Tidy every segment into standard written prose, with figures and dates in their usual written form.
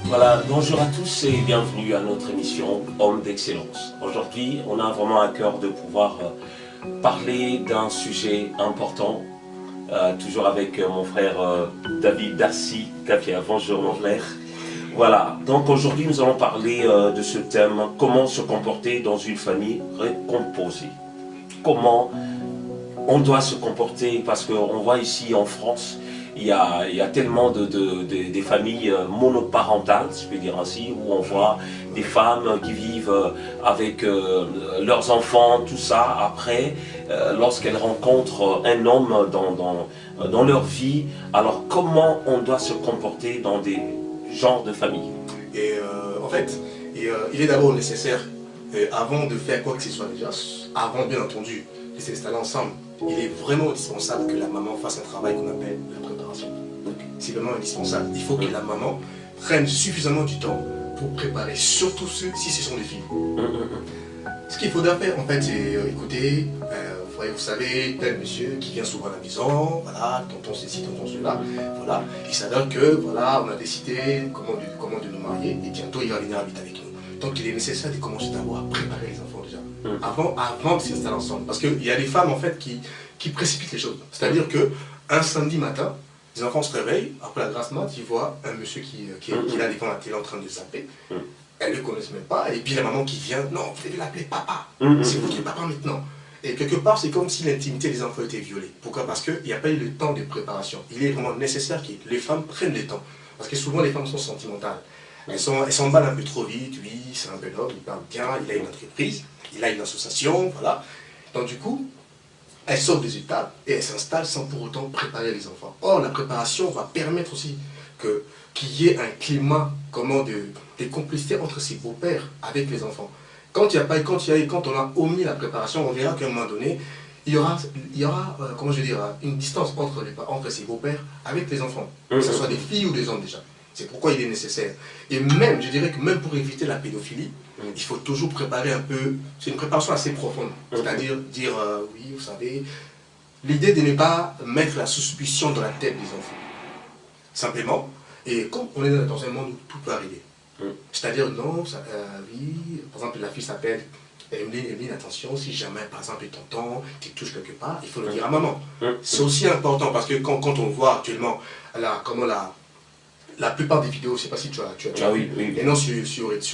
Voilà, bonjour à tous et bienvenue à notre émission Homme d'Excellence. Aujourd'hui, on a vraiment à cœur de pouvoir parler d'un sujet important, toujours avec mon frère David Darcy Kapia. Bonjour mon frère. Voilà, donc aujourd'hui nous allons parler de ce thème, comment se comporter dans une famille recomposée. Comment on doit se comporter, parce qu'on voit ici en France, il y a tellement des familles monoparentales, je peux dire ainsi, où on voit des femmes qui vivent avec leurs enfants, tout ça. Après, lorsqu'elles rencontrent un homme dans leur vie, alors comment on doit se comporter dans des genres de familles? Et en fait, il est d'abord nécessaire, avant de faire quoi que ce soit déjà, avant bien entendu de s'installer ensemble, il est vraiment indispensable que la maman fasse un travail qu'on appelle la préparation. C'est vraiment indispensable. Il faut que la maman prenne suffisamment du temps pour préparer, surtout si ce sont des filles. Ce qu'il faudra faire en fait, c'est écouter, vous savez, tel monsieur qui vient souvent à la maison, voilà, tonton ceci, tonton cela, voilà. Il s'avère que, voilà, on a décidé comment de nous marier et bientôt il va venir habiter avec nous. Donc il est nécessaire de commencer d'abord à préparer les enfants déjà, avant de s'installer ensemble. Parce qu'il y a des femmes en fait qui précipitent les choses. C'est-à-dire qu'un samedi matin, les enfants se réveillent, après la grasse mat, ils voient un monsieur qui est là devant la télé en train de zapper. Elles ne le connaissent même pas, et puis la maman qui vient, non, vous devez l'appeler papa, c'est vous qui êtes papa maintenant. Et quelque part, c'est comme si l'intimité des enfants était violée. Pourquoi? Parce qu'il n'y a pas eu le temps de préparation. Il est vraiment nécessaire que les femmes prennent le temps. Parce que souvent, les femmes sont sentimentales. Elles s'emballent un peu trop vite. Oui, c'est un bel homme, il parle bien, il a une entreprise, il a une association, voilà. Donc du coup, elles sortent des étapes et elles s'installent sans pour autant préparer les enfants. Or, la préparation va permettre aussi qu'il y ait un climat de complicité entre ses beaux-pères avec les enfants. Quand on a omis la préparation, on verra qu'à un moment donné, il y aura comment je veux dire, une distance entre ses beaux-pères avec les enfants, que ce soit des filles ou des hommes déjà. C'est pourquoi il est nécessaire. Et même, je dirais que même pour éviter la pédophilie, il faut toujours préparer un peu, c'est une préparation assez profonde. C'est-à-dire dire, oui, vous savez, l'idée de ne pas mettre la suspicion dans la tête des enfants. Simplement, et comme on est dans un monde où tout peut arriver, c'est-à-dire, non, oui, par exemple, la fille s'appelle Emeline, attention, si jamais, par exemple, tonton, tu touches quelque part, il faut le dire à maman. C'est aussi important, parce que quand on voit actuellement la plupart des vidéos, je ne sais pas si tu as vu, et non, sur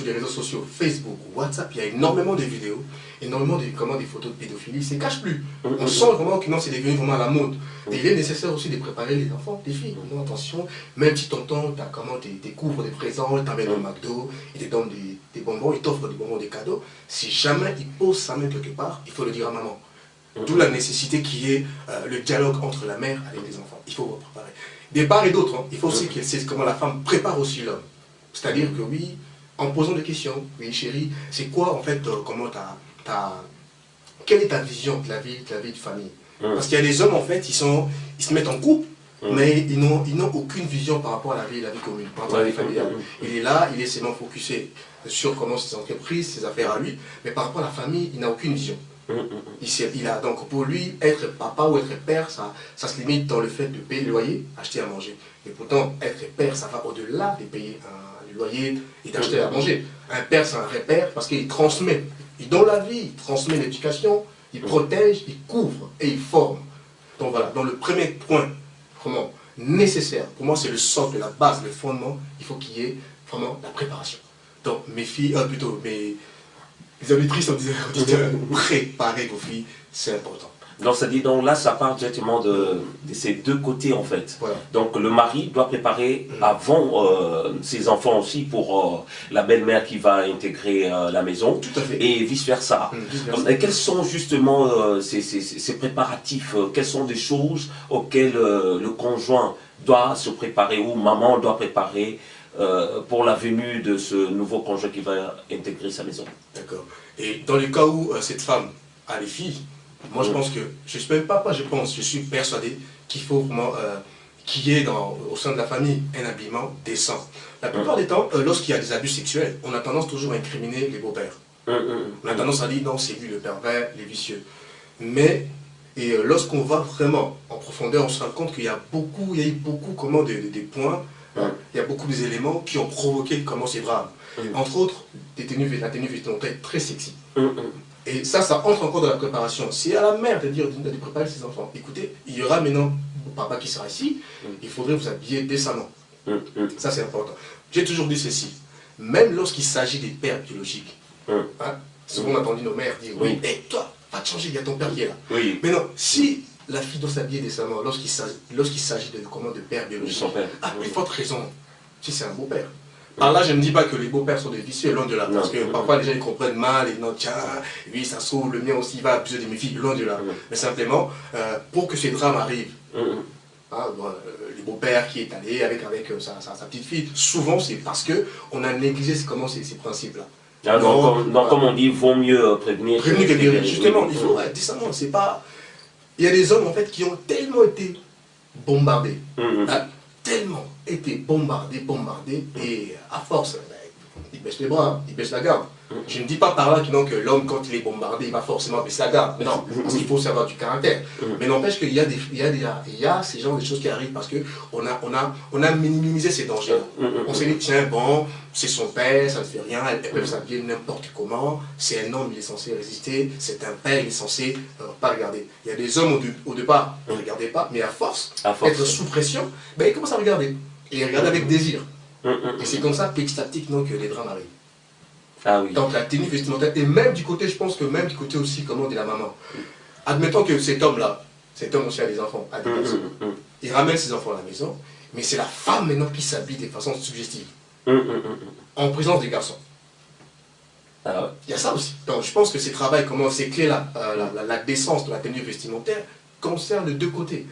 les réseaux sociaux, Facebook, WhatsApp, il y a énormément de vidéos, énormément des photos de pédophilie, ils ne se cachent plus. On sent vraiment que non, c'est devenu vraiment la mode. Et il est nécessaire aussi de préparer les enfants, les filles. Non, attention, même si tonton, t'es couvres des présents, t'amènes au McDo, il te donne des bonbons, il t'offre des bonbons, des cadeaux. Si jamais il pose sa main quelque part, il faut le dire à maman. D'où la nécessité qui est le dialogue entre la mère avec les enfants. Il faut préparer. Des parts et d'autres, il faut aussi qu'elle sait comment la femme prépare aussi l'homme. C'est-à-dire que oui, en posant des questions, oui chérie, c'est quoi en fait, quelle est ta vision de la vie de famille? Parce qu'il y a des hommes en fait, ils se mettent en couple, mais ils n'ont aucune vision par rapport à la vie commune, par rapport à la vie familiale. Il est là, il est seulement focusé sur comment ses entreprises, ses affaires à lui, mais par rapport à la famille, il n'a aucune vision. Donc pour lui, être papa ou être père, ça se limite dans le fait de payer le loyer, acheter à manger. Et pourtant, être père, ça va au-delà de payer le loyer et d'acheter à manger. Un père, c'est un vrai père parce qu'il transmet. Il donne la vie, il transmet l'éducation, il protège, il couvre et il forme. Donc voilà, dans le premier point vraiment nécessaire, pour moi c'est le socle, la base, le fondement, il faut qu'il y ait vraiment la préparation. Donc mes filles, les auditrices, auditeurs, préparer vos filles, c'est important. Donc, donc là, ça part directement de ces deux côtés en fait. Voilà. Donc le mari doit préparer avant ses enfants aussi pour la belle-mère qui va intégrer la maison. Tout à fait. Et vice-versa. Et quels sont justement ces préparatifs? Quelles sont des choses auxquelles le conjoint doit se préparer ou maman doit préparer pour la venue de ce nouveau conjoint qui va intégrer sa maison? D'accord. Et dans le cas où cette femme a des filles, moi je pense que, je suis persuadé qu'il faut vraiment qu'il y ait au sein de la famille un habillement décent. La plupart des temps, lorsqu'il y a des abus sexuels, on a tendance toujours à incriminer les beaux-pères. On a tendance à dire non, c'est lui le pervers, les vicieux. Mais lorsqu'on va vraiment en profondeur, on se rend compte qu'il y a eu beaucoup comment, des points, hein, il y a beaucoup d'éléments qui ont provoqué comment ces drames. Entre autres, la tenue vestimentaire très sexy. Et ça entre encore dans la préparation. C'est à la mère de dire, de préparer ses enfants. Écoutez, il y aura maintenant papa qui sera ici, il faudrait vous habiller décemment. Ça, c'est important. J'ai toujours dit ceci. Même lorsqu'il s'agit des pères biologiques, hein, souvent on a entendu nos mères dire, oui, hey, toi, va te changer, il y a ton père qui est là. Oui. Mais non, si la fille doit s'habiller décemment lorsqu'il s'agit de père biologique, à plus forte raison, si c'est un beau-père. Par là, je ne dis pas que les beaux-pères sont des vicieux, loin de là. Parce que parfois, les gens ils comprennent mal, et non, tiens, lui, ça se trouve, le mien aussi va abuser de mes filles, loin de là. Mais simplement, pour que ces drames arrivent, hein, les beaux-pères qui est allé avec sa petite fille, souvent, c'est parce qu'on a négligé ces principes-là. Ah, donc, comme on dit, il vaut mieux prévenir que guérir. Justement, il faut décemment, c'est pas... Il y a des hommes, en fait, qui ont tellement été bombardés, hein, tellement été bombardés, et à force, il baisse les bras, il baisse la garde. Je ne dis pas par là que l'homme, quand il est bombardé, il va forcément baisser la garde. Non, parce qu'il faut savoir du caractère. Mais n'empêche qu'il y a ces genres de choses qui arrivent parce qu'on a minimisé ces dangers. On s'est dit, tiens, bon, c'est son père, ça ne fait rien, elles peuvent s'habiller n'importe comment, c'est un homme, il est censé résister, c'est un père, il est censé pas regarder. Il y a des hommes au départ, ils ne regardaient pas, mais à force d'être sous pression, ben, ils commencent à regarder. Et ils regardent avec désir. Et c'est comme ça, petit à petit, que les drames arrivent. Ah oui. Donc la tenue vestimentaire, et même du côté, je pense que même du côté aussi, comment, de la maman. Admettons que cet homme-là, cet homme aussi a des enfants, a des garçons. Il ramène ses enfants à la maison, mais c'est la femme maintenant qui s'habille de façon suggestive. En présence des garçons. Ah ouais. Il y a ça aussi. Donc je pense que ces travails, comment ces clés-là, la décence de la tenue vestimentaire, concerne les deux côtés.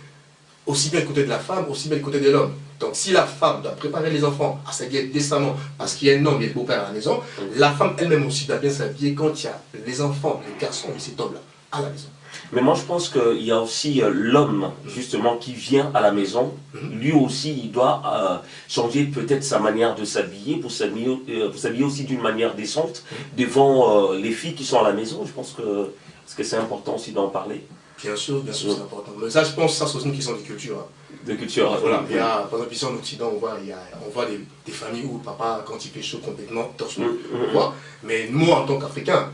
Aussi bien le côté de la femme, aussi bien le côté de l'homme. Donc si la femme doit préparer les enfants à s'habiller décemment parce qu'il y a un homme et le beau-père à la maison, la femme elle-même aussi doit bien s'habiller quand il y a les enfants, les garçons et cet homme-là à la maison. Mais moi je pense qu'il y a aussi l'homme justement qui vient à la maison, lui aussi il doit changer peut-être sa manière de s'habiller pour s'habiller aussi d'une manière décente devant les filles qui sont à la maison. Je pense que c'est important aussi d'en parler. Bien sûr, c'est important. Mais ça, je pense que ça, c'est aussi une question de culture. Hein. De culture. Voilà. Il y a, par exemple, ici en Occident, on voit des familles où papa, quand il fait chaud complètement, torse nu. Mais moi, en tant qu'Africain,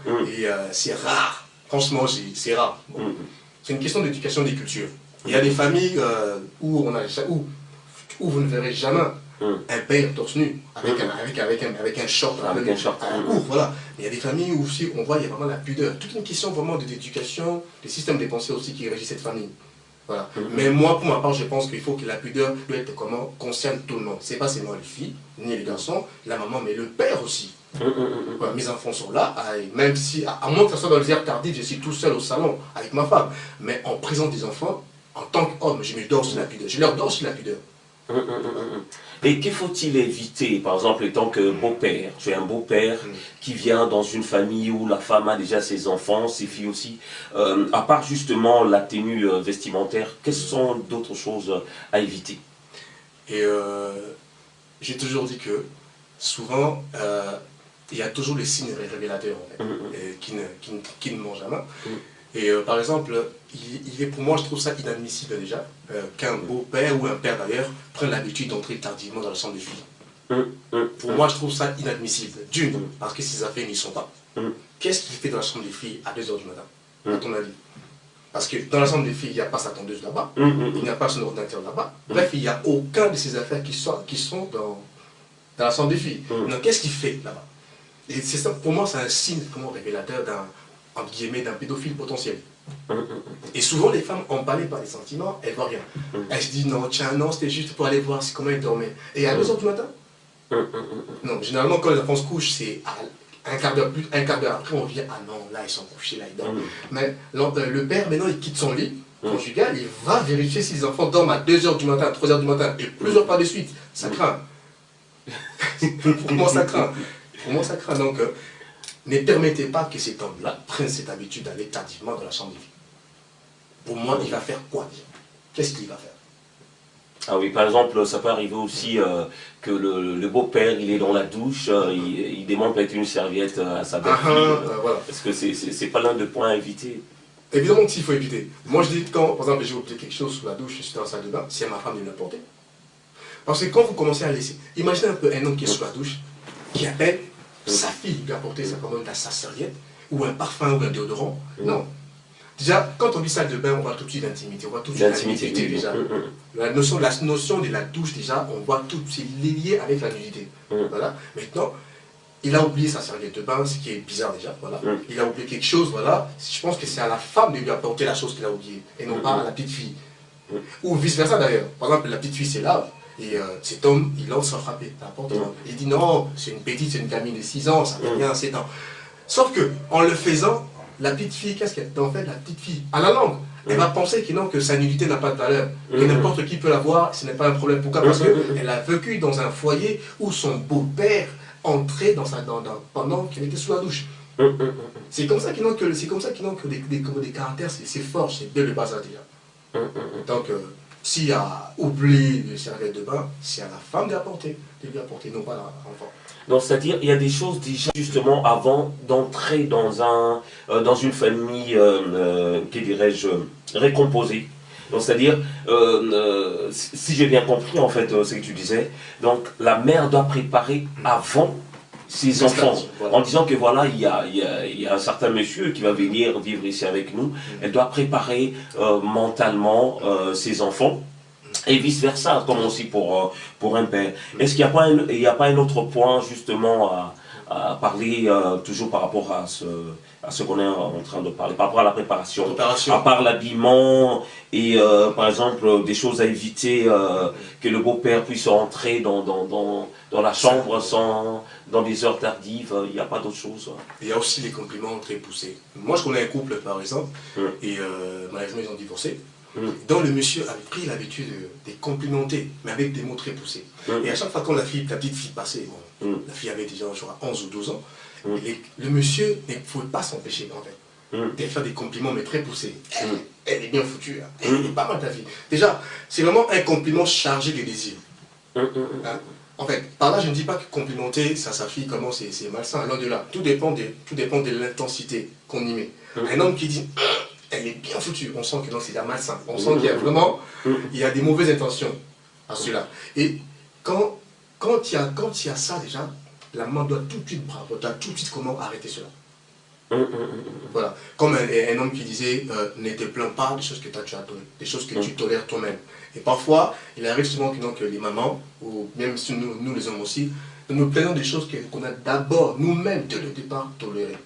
c'est rare. Franchement, c'est rare. Bon. C'est une question d'éducation des cultures. Il y a des familles où vous ne verrez jamais un père torse nu, avec un short, un court, voilà. Mais il y a des familles où aussi on voit il y a vraiment la pudeur. Toute une question vraiment d'éducation, des systèmes de pensée aussi qui régissent cette famille. Voilà. Mais moi, pour ma part, je pense qu'il faut que la pudeur doit être comment concerne tout le monde. C'est pas seulement les filles, ni les garçons, la maman, mais le père aussi. Voilà, mes enfants sont là, même si, à moins que ce soit dans les heures tardives, je suis tout seul au salon avec ma femme. Mais en présence des enfants, en tant qu'homme, je me dors sur la pudeur. Je leur dors sur la pudeur. Et qu'il faut-il éviter, par exemple, en tant que beau-père? Tu es un beau-père qui vient dans une famille où la femme a déjà ses enfants, ses filles aussi. À part justement la tenue vestimentaire, quelles sont d'autres choses à éviter? Et j'ai toujours dit que souvent, il y a toujours les signes révélateurs en fait, qui ne mentent jamais. Et par exemple, pour moi, je trouve ça inadmissible déjà qu'un beau-père ou un père d'ailleurs prenne l'habitude d'entrer tardivement dans la chambre des filles. Pour moi, je trouve ça inadmissible. D'une, parce que ses affaires n'y sont pas. Qu'est-ce qu'il fait dans la chambre des filles à 2 h du matin, à ton avis? Parce que dans la chambre des filles, il n'y a pas sa tondeuse là-bas, il n'y a pas son ordinateur là-bas. Bref, il n'y a aucun de ses affaires qui sont dans la chambre des filles. Donc, qu'est-ce qu'il fait là-bas? Et c'est ça, pour moi, c'est un signe révélateur d'un pédophile potentiel. Et souvent, les femmes emballées par les sentiments, elles ne voient rien. Elles se disent, non, tiens, non, c'était juste pour aller voir comment elle dormait. Et à 2 h du matin? Non, généralement, quand les enfants se couchent, c'est un quart d'heure après, on vient, ah non, là, ils sont couchés, là, ils dorment. Mais le père, maintenant, il quitte son lit conjugal, il va vérifier si les enfants dorment à 2 h du matin, à 3 h du matin, et plusieurs fois de suite. Ça craint. Pour moi, ça craint. Pour moi, ça craint. Donc, ne permettez pas que cet homme-là prenne cette habitude d'aller tardivement dans la chambre des filles. Pour moi, il va faire quoi déjà? Qu'est-ce qu'il va faire? Ah oui, par exemple, ça peut arriver aussi que le beau-père, il est dans la douche, il demande peut-être une serviette à sa belle-fille. Voilà. Est-ce que c'est pas l'un des points à éviter? Évidemment qu'il faut éviter. Moi, je dis, quand, par exemple, j'ai oublié quelque chose sous la douche, je suis dans la salle de bain, c'est à ma femme de me l'apporter. Parce que quand vous commencez à laisser, imaginez un peu un homme qui est sous la douche, qui appelle sa fille lui apporter ça comme sa serviette, ou un parfum, ou un déodorant. Non. Déjà, quand on dit salle de bain, on voit tout de suite l'intimité, on voit tout de suite la nudité déjà. La notion de la douche, déjà, on voit tout, c'est lié avec la nudité. Voilà. Maintenant, il a oublié sa serviette de bain, ce qui est bizarre déjà, voilà. Il a oublié quelque chose, voilà. Je pense que c'est à la femme de lui apporter la chose qu'il a oubliée, et non pas à la petite fille. Ou vice-versa d'ailleurs. Par exemple, la petite fille se lave, et cet homme, il lance sans frapper. Il dit non, c'est une petite, c'est une gamine de 6 ans, ça fait rien, 7 ans. Sauf que, en le faisant, la petite fille, qu'est-ce qu'elle en fait, la petite fille, à la langue, elle va penser que non, que sa nudité n'a pas de valeur, que n'importe qui peut la voir, ce n'est pas un problème. Pourquoi? Parce qu'elle a vécu dans un foyer où son beau-père entrait pendant qu'elle était sous la douche. C'est comme ça qu'ils n'ont que des caractères, c'est fort, c'est dès le bas âge déjà. Donc, s'il y a oublié de serviette de bain, c'est à la femme de lui apporter, non pas à l'enfant. Donc, c'est-à-dire, il y a des choses déjà, justement, avant d'entrer dans une famille, que dirais-je, récomposée. Donc, c'est-à-dire, si j'ai bien compris, en fait, ce que tu disais, donc, la mère doit préparer avant ses enfants, voilà. En disant que voilà, il y a un certain monsieur qui va venir vivre ici avec nous, elle doit préparer mentalement ses enfants. Et vice-versa, comme aussi pour un père. Est-ce qu'il n'y a pas un autre point justement à parler, toujours par rapport à ce qu'on est en train de parler, par rapport à la préparation, à part l'habillement et par exemple des choses à éviter, que le beau-père puisse entrer dans la chambre dans des heures tardives, il n'y a pas d'autre chose? Il y a aussi les compliments très poussés. Moi je connais un couple par exemple, et malheureusement ils ont divorcé. Donc le monsieur avait pris l'habitude de complimenter, mais avec des mots très poussés. Et à chaque fois quand la petite fille passait, la fille avait déjà genre 11 ou 12 ans, le monsieur ne pouvait pas s'empêcher en fait de faire des compliments mais très poussés. Elle est bien foutue, hein. Elle est pas mal ta fille. Déjà, c'est vraiment un compliment chargé de désir. Hein? En fait, par là je ne dis pas que complimenter sa fille comment c'est malsain, loin de là. Tout dépend de l'intensité qu'on y met. Un homme qui dit elle est bien foutue, on sent que c'est malsain, on sent qu'il y a vraiment des mauvaises intentions à cela. Et quand il y a ça déjà, la maman doit tout de suite comment arrêter cela. Voilà. Comme un homme qui disait ne te plains pas des choses que tu as tolérées, des choses que tu tolères toi-même. Et parfois, il arrive souvent que les mamans, ou même si nous les hommes aussi, nous nous plaignons des choses qu'on a d'abord nous-mêmes dès le départ tolérées.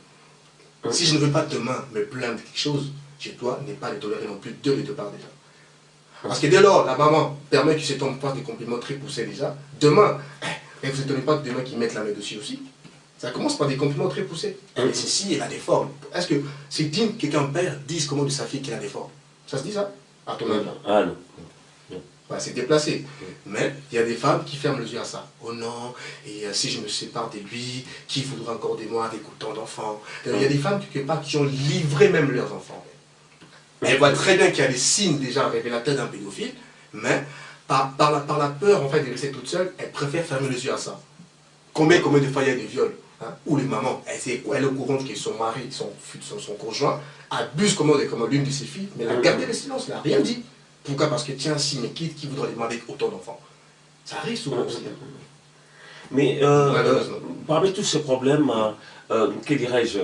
Si je ne veux pas demain me plaindre de quelque chose, je dois ne pas les tolérer non plus dès le départ déjà. Parce que dès lors, la maman permet que cet homme fasse des compliments très poussés déjà. Demain, et vous n'étonnez pas que demain qu'ils mettent la main dessus aussi. Ça commence par des compliments très poussés. Elle est ceci, elle a des formes. Est-ce que c'est digne que qu'un père dise comment de sa fille qu'elle a des formes? Ça se dit ça? À ton avis? Ah non. Ouais, c'est déplacé. Mais il y a des femmes qui ferment les yeux à ça. Oh non, et si je me sépare de lui, qui voudra encore de moi avec autant d'enfants? Il y a des femmes quelque part qui ont livré même leurs enfants. Elle voit très bien qu'il y a des signes déjà révélateurs d'un pédophile, mais par la peur en fait de rester toute seule, elle préfère fermer les yeux à ça. Combien de fois il y a des viols, hein, où les mamans, elle est au courant que son mari, son conjoint, abuse comme l'une de ses filles, mais elle a gardé le silence, elle n'a rien dit. Pourquoi? Parce que tiens, si, mais qui voudrait demander avec autant d'enfants? Ça arrive souvent aussi. Mais parmi tous ces problèmes, que dirais-je,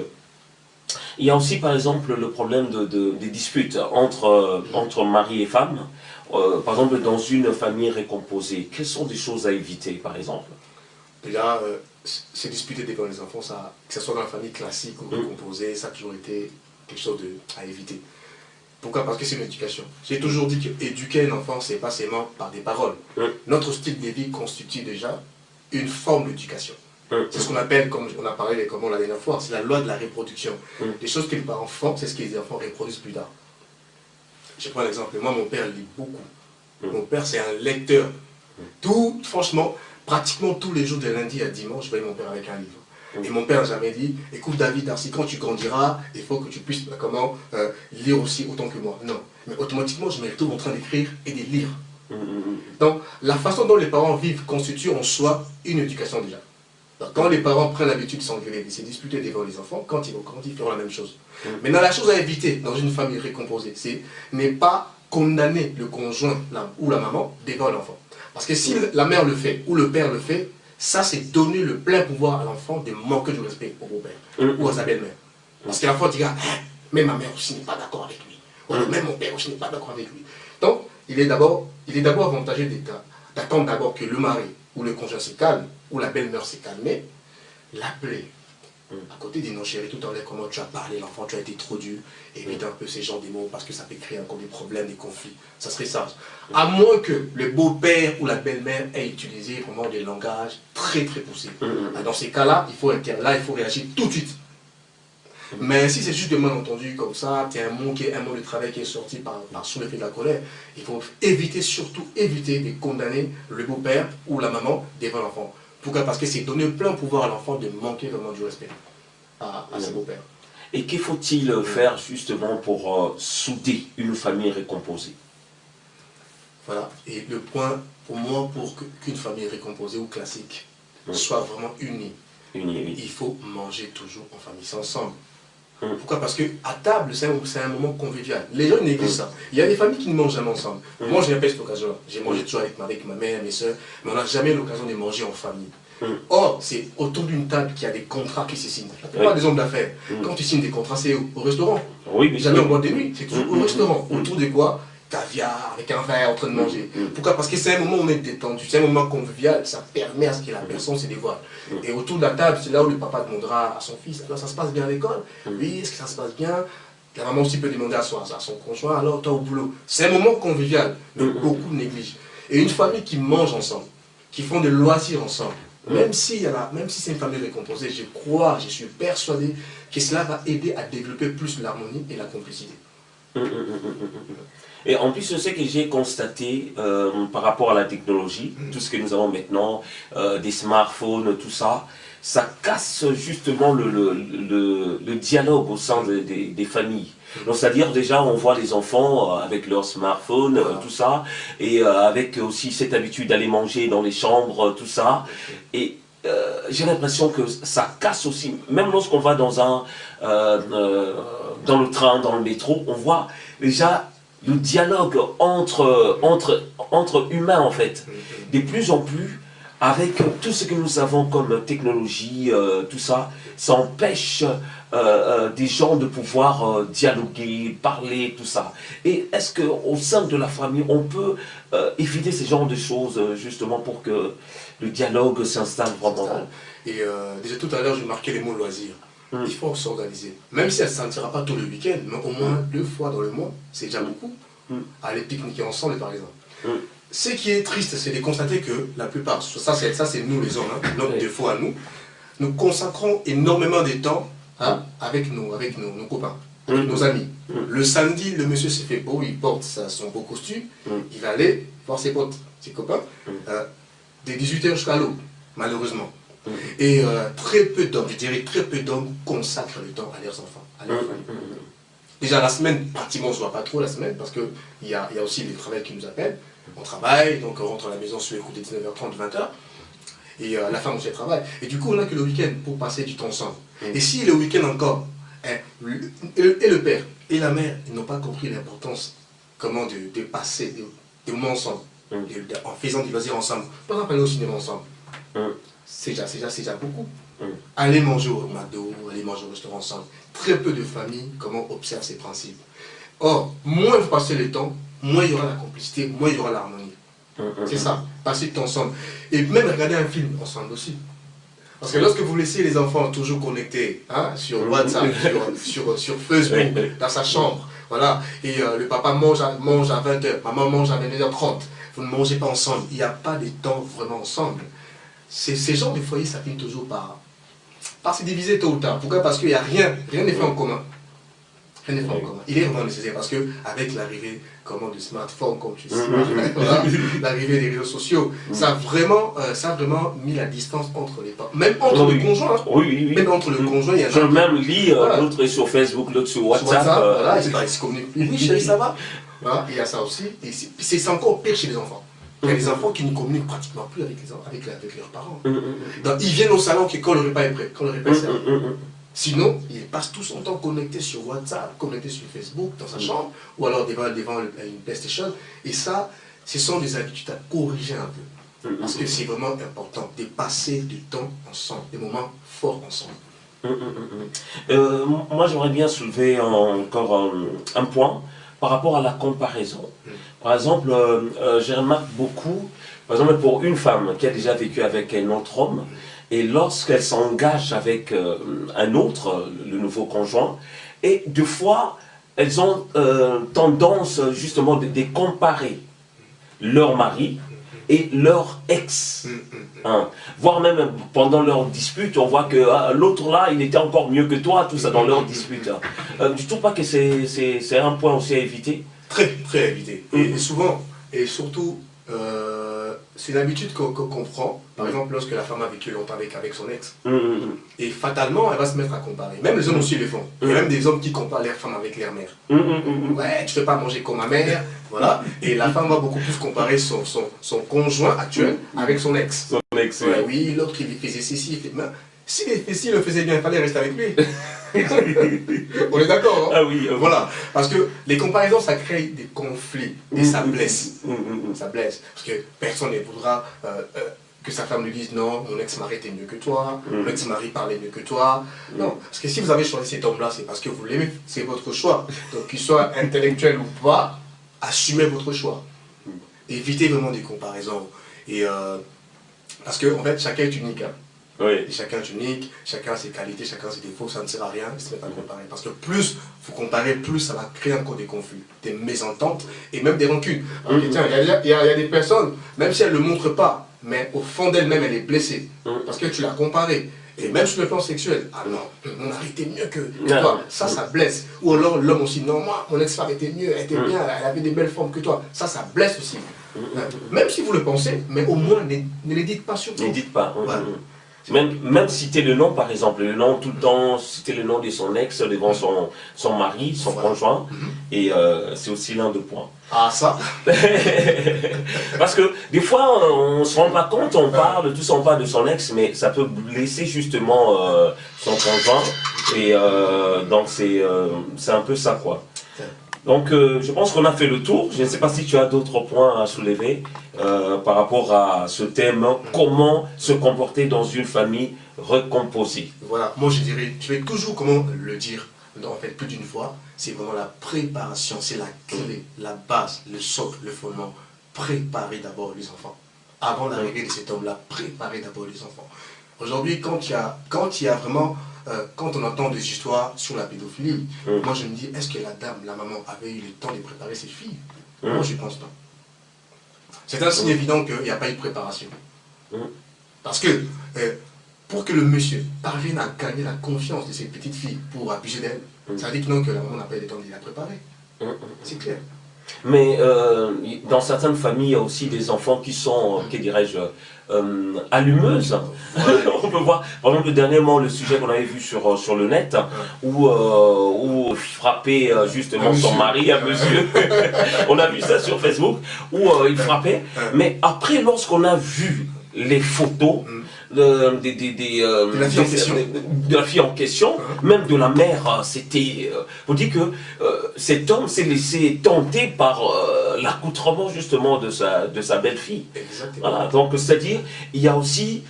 il y a aussi par exemple le problème des disputes entre mari et femme. Par exemple, dans une famille récomposée, quelles sont des choses à éviter par exemple? Déjà, se disputer devant les enfants, ça, que ce soit dans la famille classique ou récomposée, ça a toujours été quelque chose à éviter. Pourquoi? Parce que c'est une éducation. J'ai toujours dit qu'éduquer un enfant, c'est pas seulement par des paroles. Notre style de vie constitue déjà une forme d'éducation. C'est ce qu'on appelle, comme on a parlé la dernière fois, c'est la loi de la reproduction. Les choses que les parents font, c'est ce que les enfants reproduisent plus tard. Je prends l'exemple. Moi, mon père lit beaucoup. Mon père, c'est un lecteur. Franchement, pratiquement tous les jours de lundi à dimanche, je voyais mon père avec un livre. Et mon père n'a jamais dit, écoute David, Darcy, quand tu grandiras, il faut que tu puisses lire aussi autant que moi. Non. Mais automatiquement, je me retrouve en train d'écrire et de lire. Donc, la façon dont les parents vivent constitue en soi une éducation déjà. Alors, quand les parents prennent l'habitude de s'engueuler, de se disputer devant les enfants, quand ils vont grandir, ils feront la même chose. Maintenant, la chose à éviter dans une famille récomposée, c'est ne pas condamner le conjoint ou la maman devant l'enfant. Parce que si la mère le fait ou le père le fait, ça c'est donner le plein pouvoir à l'enfant de manquer du respect au beau-père ou à sa belle-mère. Parce que l'enfant dira, ah, mais ma mère aussi n'est pas d'accord avec lui. Ou alors même mon père aussi n'est pas d'accord avec lui. Donc, il est d'abord avantageux d'attendre d'abord que le mari ou le conjoint se calme, ou la belle-mère s'est calmée, l'appeler. À côté des non chéris, tout en l'air, comment tu as parlé, l'enfant, tu as été trop dur, évite un peu ces genres de mots parce que ça peut créer encore des problèmes, des conflits. Ça serait ça. À moins que le beau-père ou la belle-mère ait utilisé vraiment des langages très très poussés. Dans ces cas-là, il faut réagir tout de suite. Mais si c'est juste de malentendu comme ça, tu as un mot de travail qui est sorti par sous l'effet de la colère, il faut surtout éviter de condamner le beau-père ou la maman devant l'enfant. Pourquoi? Parce que c'est donner plein pouvoir à l'enfant de manquer vraiment du respect à ses beaux-pères. Et qu'il faut-il faire justement pour souder une famille récomposée? Voilà. Et le point, pour moi, pour qu'une famille récomposée ou classique soit vraiment unie, il faut manger toujours en famille, c'est ensemble. Pourquoi? Parce qu'à table, c'est un moment convivial. Les gens négligent ça. Il y a des familles qui ne mangent jamais ensemble. Moi, je n'ai pas cette occasion-là. J'ai mangé toujours avec ma mère, mes soeurs, mais on n'a jamais l'occasion de manger en famille. Or, c'est autour d'une table qu'il y a des contrats qui se signent. La plupart des hommes d'affaires, quand tu signes des contrats, c'est au restaurant. Jamais en boîte de nuit, c'est toujours au restaurant. Autour de quoi? Caviar, avec un verre en train de manger. Pourquoi? Parce que c'est un moment où on est détendu, c'est un moment convivial, ça permet à ce que la personne se dévoile. Et autour de la table, c'est là où le papa demandera à son fils, alors ça se passe bien à l'école? Oui, est-ce que ça se passe bien? La maman aussi peut demander à son conjoint, alors toi au boulot. C'est un moment convivial, mais beaucoup négligent. Et une famille qui mange ensemble, qui font des loisirs ensemble, même si c'est une famille récomposée, je suis persuadé que cela va aider à développer plus l'harmonie et la complicité. Et en plus, je sais que j'ai constaté par rapport à la technologie, tout ce que nous avons maintenant, des smartphones, tout ça, ça casse justement le dialogue au sein des familles. Donc c'est-à-dire déjà on voit les enfants avec leur smartphone, tout ça, et avec aussi cette habitude d'aller manger dans les chambres, tout ça, et j'ai l'impression que ça casse aussi, même lorsqu'on va dans le train, dans le métro, on voit déjà le dialogue entre humains en fait, de plus en plus, avec tout ce que nous avons comme technologie, tout ça, ça empêche des gens de pouvoir dialoguer, parler, tout ça. Et est-ce qu'au sein de la famille, on peut éviter ce genre de choses, justement, pour que le dialogue s'installe vraiment? Et déjà tout à l'heure, j'ai marqué les mots loisirs. Il faut s'organiser. Même si elle ne se sentira pas tout le week-end, mais au moins 2 fois dans le mois, c'est déjà beaucoup. Aller pique-niquer ensemble, par exemple. Ce qui est triste, c'est de constater que la plupart, ça c'est nous les hommes, notre défaut à nous, nous consacrons énormément de temps avec nos copains, avec nos amis. Le samedi, le monsieur se fait beau, il porte son beau costume, il va aller voir ses potes, ses copains, de 18h jusqu'à l'aube, malheureusement. Et très peu d'hommes, je dirais très peu d'hommes consacrent le temps à leurs enfants, à leur famille. Déjà la semaine, pratiquement on ne se voit pas trop la semaine, parce qu'il y a aussi les travails qui nous appellent. On travaille, donc on rentre à la maison sur les coups de 19h30, 20h, et la femme aussi elle travaille. Et du coup on n'a que le week-end pour passer du temps ensemble. Et si le week-end encore, et le père et la mère n'ont pas compris l'importance comment de passer des moments ensemble, en faisant des loisirs ensemble, par exemple aller au cinéma ensemble, c'est déjà beaucoup. Aller manger au McDo, aller manger au restaurant ensemble. Très peu de familles comment observent ces principes. Or, moins vous passez le temps, moins il y aura la complicité, moins il y aura l'harmonie. C'est ça, passer du temps ensemble. Et même regarder un film ensemble aussi. Parce que lorsque vous laissez les enfants toujours connectés sur WhatsApp, sur Facebook, dans sa chambre, voilà, et le papa mange à 20h, maman mange à 22h30, vous ne mangez pas ensemble, il n'y a pas de temps vraiment ensemble. Ces genres de foyers, ça finit toujours par se diviser tôt ou tard. Pourquoi? Parce qu'il n'y a rien n'est fait en commun. Rien n'est fait en commun. Il est vraiment nécessaire parce qu'avec l'arrivée du smartphone, comme tu sais, l'arrivée des réseaux sociaux, ça a vraiment mis la distance entre les parents. Même entre les conjoints. Même entre le conjoint, il y a je même lis l'autre est sur Facebook, l'autre sur WhatsApp. Voilà, ils se communiquent. Oui, chérie, ça va. Voilà, il y a ça aussi. Et c'est encore pire chez les enfants. Il y a des enfants qui ne communiquent pratiquement plus avec leurs parents. Donc, ils viennent au salon quand le repas est prêt, quand le repas est servi. Sinon, il passe tout son temps connecté sur WhatsApp, connecté sur Facebook, dans sa chambre, ou alors devant une PlayStation. Et ça, ce sont des habitudes à corriger un peu. Parce que c'est vraiment important de passer du temps ensemble, des moments forts ensemble. Moi, j'aimerais bien soulever encore un point par rapport à la comparaison. Par exemple, je remarque beaucoup, par exemple, pour une femme qui a déjà vécu avec un autre homme, et lorsqu'elle s'engage avec un autre, le nouveau conjoint, et deux fois, elles ont tendance justement de comparer leur mari et leur ex. Voire même pendant leur dispute, on voit que l'autre là, il était encore mieux que toi, tout ça dans leur dispute. Tu trouves pas que c'est un point aussi à éviter? Très, très à éviter. Et souvent, et surtout, c'est une habitude qu'on prend, par exemple, lorsque la femme a vécu longtemps avec son ex. Et fatalement, elle va se mettre à comparer. Même les hommes aussi le font. Il y a même des hommes qui comparent leur femme avec leur mère. Ouais, tu ne fais pas manger comme ma mère. Voilà. Et la femme va beaucoup plus comparer son conjoint actuel avec son ex. Son ex, ouais, oui, l'autre, il faisait ceci. S'il le faisait bien, il fallait rester avec lui. On est d'accord, hein? Ah oui, voilà. Parce que les comparaisons, ça crée des conflits et ça blesse. Ça blesse. Parce que personne ne voudra que sa femme lui dise non, mon ex-mari était mieux que toi, mon ex-mari parlait mieux que toi. Non. Parce que si vous avez choisi cet homme-là, c'est parce que vous l'aimez, c'est votre choix. Donc qu'il soit intellectuel ou pas, assumez votre choix. Évitez vraiment des comparaisons. Et parce que en fait, chacun est unique. Hein. Oui. Et chacun est unique, chacun a ses qualités, chacun a ses défauts, ça ne sert à rien de se mettre à comparer. Parce que plus vous comparez, plus ça va créer encore des conflits, des mésententes et même des rancunes. Tiens, il y a des personnes, même si elles ne le montrent pas, mais au fond d'elle-même, elle est blessée. Parce que tu l'as comparée. Et même sur le plan sexuel, ah non, mon mari était mieux que toi, ça blesse. Ou alors l'homme aussi, non, moi, mon ex-femme était mieux, elle était bien, elle avait des belles formes que toi, ça blesse aussi. Même si vous le pensez, mais au moins ne les dites pas surtout. Ne dites pas. Même citer le nom, par exemple, le nom tout le temps, citer le nom de son ex devant son mari, son conjoint, et c'est aussi l'un des points. Ah ça Parce que des fois, on ne se rend pas compte, on parle de son ex, mais ça peut blesser justement son conjoint, et donc c'est un peu ça, quoi. Donc je pense qu'on a fait le tour. Je ne sais pas si tu as d'autres points à soulever par rapport à ce thème, comment se comporter dans une famille recomposée. Voilà, moi je dirais, tu vais toujours comment le dire, en fait plus d'une fois, c'est vraiment la préparation, c'est la clé, la base, le socle, le fondement. Préparer d'abord les enfants. Avant l'arrivée de cet homme-là, préparer d'abord les enfants. Aujourd'hui, quand il y a vraiment... quand on entend des histoires sur la pédophilie, moi je me dis, est-ce que la dame, la maman, avait eu le temps de préparer ses filles? Moi je ne pense pas. C'est un signe évident qu'il n'y a pas eu de préparation. Parce que pour que le monsieur parvienne à gagner la confiance de ses petites filles pour abuser d'elles, ça veut dire que non, que la maman n'a pas eu le temps de la préparer. C'est clair. Mais dans certaines familles, il y a aussi des enfants qui sont, que dirais-je, allumeuses. On peut voir, par exemple, dernièrement, le sujet qu'on avait vu sur le net, où frappait justement son mari, un monsieur. On a vu ça sur Facebook, où il frappait. Mais après, lorsqu'on a vu les photos de la fille en question, même de la mère, c'était... on dit que cet homme s'est laissé tenter par l'accoutrement justement de sa belle-fille. Voilà, donc c'est-à-dire, il y a aussi...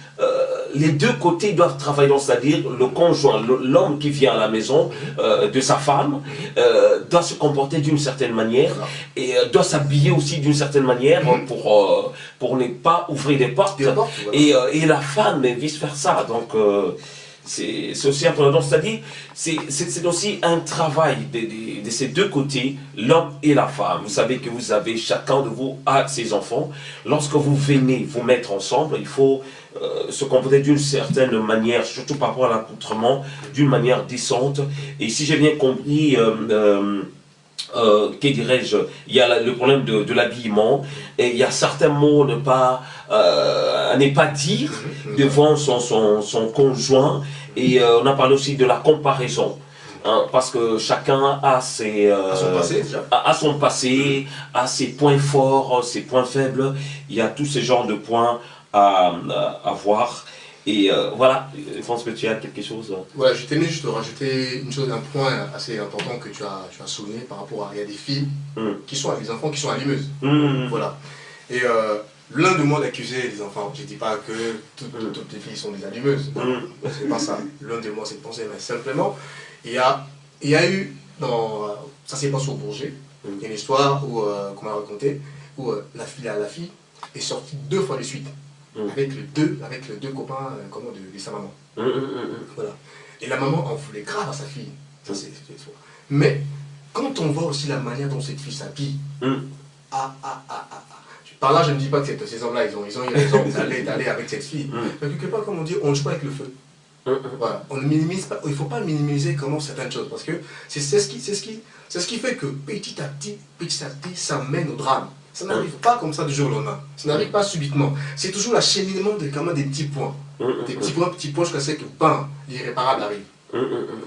les deux côtés doivent travailler, c'est-à-dire le conjoint, l'homme qui vient à la maison de sa femme, doit se comporter d'une certaine manière et doit s'habiller aussi d'une certaine manière pour ne pas ouvrir des portes, et la femme et vice-versa. Donc c'est aussi important, c'est-à-dire c'est aussi un travail de ces deux côtés, l'homme et la femme. Vous savez que vous avez, chacun de vous a ses enfants. Lorsque vous venez vous mettre ensemble, il faut se comporter d'une certaine manière, surtout par rapport à l'accoutrement, d'une manière décente. Et si j'ai bien compris, que dirais-je, il y a le problème de l'habillement, et il y a certains mots à ne pas dire devant son conjoint, et on a parlé aussi de la comparaison. hein, parce que chacun a ses, À son passé, déjà. a son passé, a ses points forts, ses points faibles. Il y a tous ces genres de points à voir. Et voilà, je pense que tu as quelque chose. Voilà, je tenais juste à rajouter une chose, un point assez important que tu as souligné par rapport à, il y a des filles qui sont, des enfants qui sont allumeuses. Voilà. Et l'un de moi d'accuser les enfants, je ne dis pas que toutes les filles sont des allumeuses, c'est pas ça. L'un de moi c'est de penser, mais simplement, il y a eu, ça s'est passé au Bourget, il y a une histoire où, qu'on m'a raconté, où la fille est sortie 2 fois de suite. Avec les deux copains de sa maman. Voilà. Et la maman en voulait grave à sa fille. Ça, c'est faux. Mais quand on voit aussi la manière dont cette fille s'habille, par là, je ne dis pas que ces hommes-là, ils ont eu raison d'aller avec cette fille. Mais quelque part, comme on dit, on ne joue pas avec le feu. Voilà. On ne minimise pas, il ne faut pas minimiser comment certaines choses, parce que c'est ce qui fait que petit à petit, ça mène au drame. Ça n'arrive pas comme ça du jour au lendemain. Ça n'arrive pas subitement. C'est toujours l'acheminement des petits points. Des petits points, jusqu'à ce que l'irréparable arrive.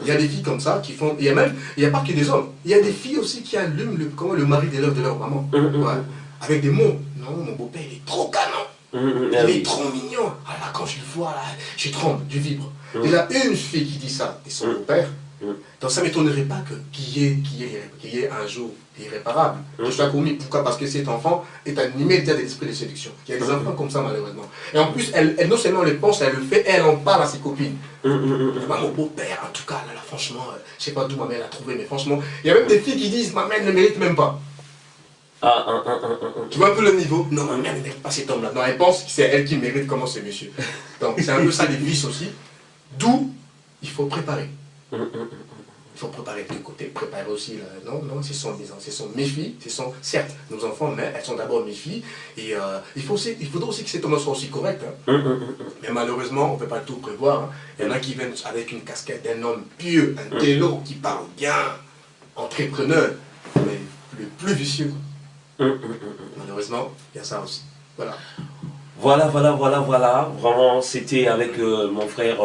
Il y a des filles comme ça qui font. Il n'y a pas que des hommes. Il y a des filles aussi qui allument le mari de leur maman. Ouais. Avec des mots. Non, mon beau-père, il est trop canon. Il est trop mignon. Ah là, quand je le vois, là, je tremble, je vibre. Il y a une fille qui dit ça, et son beau-père. Donc ça ne m'étonnerait pas qu'il y ait un jour irréparable qui soit commis. Pourquoi? Parce que cet enfant est animé d'esprit de séduction. Il y a des enfants comme ça malheureusement. Et en plus, elle non seulement le pense, elle le fait, elle en parle à ses copines. Mon beau-père, en tout cas, là, franchement, je ne sais pas d'où ma mère l'a trouvé, mais franchement, il y a même des filles qui disent ma mère ne mérite même pas. Tu vois un peu le niveau? Non, ma mère ne mérite pas cet homme-là. Non, elle pense que c'est elle qui mérite comment ce monsieur. Donc c'est un peu ça les vices aussi. D'où il faut préparer. Il faut préparer de côté, préparer aussi. Non, ce sont mes filles, ce sont certes nos enfants, mais elles sont d'abord mes filles. Et il faudra aussi que cet homme soit aussi correct. Mais malheureusement, on ne peut pas tout prévoir. Il y en a qui viennent avec une casquette d'un homme pieux, un télo qui parle bien, entrepreneur, mais le plus vicieux. Malheureusement, il y a ça aussi. Voilà. Voilà. Vraiment, c'était avec mon frère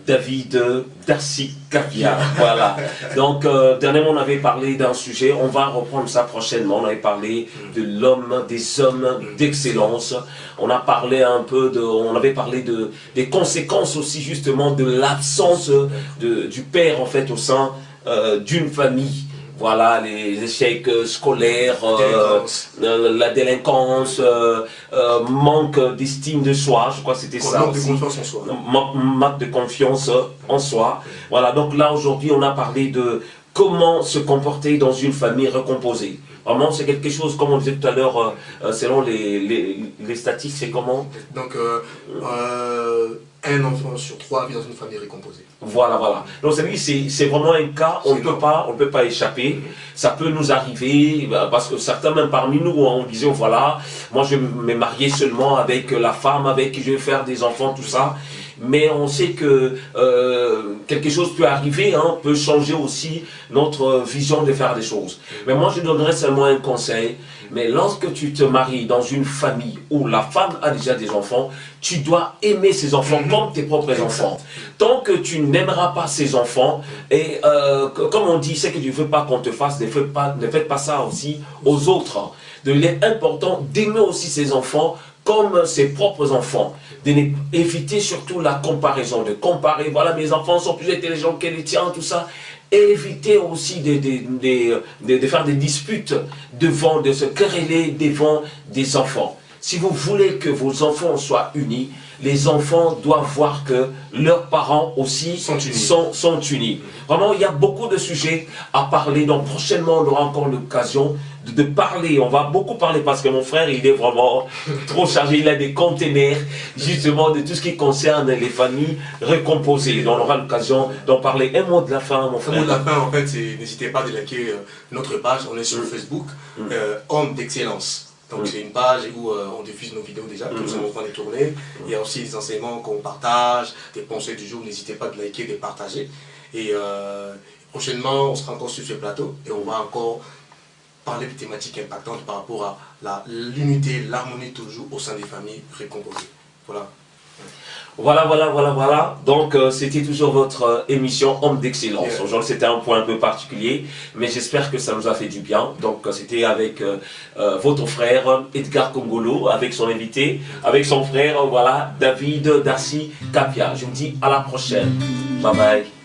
David Darcy Cavia. Voilà. Donc, dernièrement, on avait parlé d'un sujet. On va reprendre ça prochainement. On avait parlé de l'homme, des hommes d'excellence. On a parlé un peu on avait parlé des conséquences aussi, justement, de l'absence du père, en fait, au sein d'une famille. Voilà, les échecs scolaires, la délinquance, manque d'estime de soi, je crois que c'était ça. Manque de confiance en soi. Manque de confiance en soi. Voilà, donc là aujourd'hui on a parlé de comment se comporter dans une famille recomposée. Vraiment, c'est quelque chose, comme on disait tout à l'heure, selon les statistiques, c'est comment? Donc, un enfant sur 3 vit dans une famille recomposée. Voilà. Donc c'est vraiment un cas, on ne peut pas échapper. Ça peut nous arriver, parce que certains même parmi nous, on disait, voilà, moi je vais me marier seulement avec la femme avec qui je vais faire des enfants, tout ça. Mais on sait que quelque chose peut arriver, peut changer aussi notre vision de faire des choses. Mais moi je donnerais seulement un conseil. Mais lorsque tu te maries dans une famille où la femme a déjà des enfants, tu dois aimer ses enfants comme tes propres enfants. Tant que tu n'aimeras pas ses enfants, et comme on dit, c'est que tu ne veux pas qu'on te fasse, ne faites pas ça aussi aux autres. Il est important d'aimer aussi ses enfants comme ses propres enfants. Éviter surtout la comparaison, de comparer, voilà, mes enfants sont plus intelligents que les tiens, tout ça. Et éviter aussi de faire des disputes de se quereller devant des enfants. Si vous voulez que vos enfants soient unis, les enfants doivent voir que leurs parents aussi sont unis. Vraiment, il y a beaucoup de sujets à parler. Donc prochainement, on aura encore l'occasion de parler. On va beaucoup parler parce que mon frère, il est vraiment trop chargé. Il a des containers justement de tout ce qui concerne les familles recomposées. Donc on aura l'occasion d'en parler. Un mot de la fin, mon frère. Un mot de la fin, en fait, n'hésitez pas à liker notre page. On est sur Facebook, Homme d'Excellence. Donc c'est une page où on diffuse nos vidéos déjà, que nous sommes en train de tourner. Il y a aussi des enseignements qu'on partage, des pensées du jour, n'hésitez pas à liker, de partager. Et prochainement, on sera encore sur ce plateau et on va encore parler de thématiques impactantes par rapport à l'unité, l'harmonie toujours au sein des familles recomposées. Voilà. Voilà. Donc, c'était toujours votre émission Homme d'Excellence. Yeah. Aujourd'hui, c'était un point un peu particulier, mais j'espère que ça nous a fait du bien. Donc, c'était avec votre frère Edgar Kongolo, avec son invité, avec son frère, voilà, David Darcy Kapia. Je vous dis à la prochaine. Bye bye.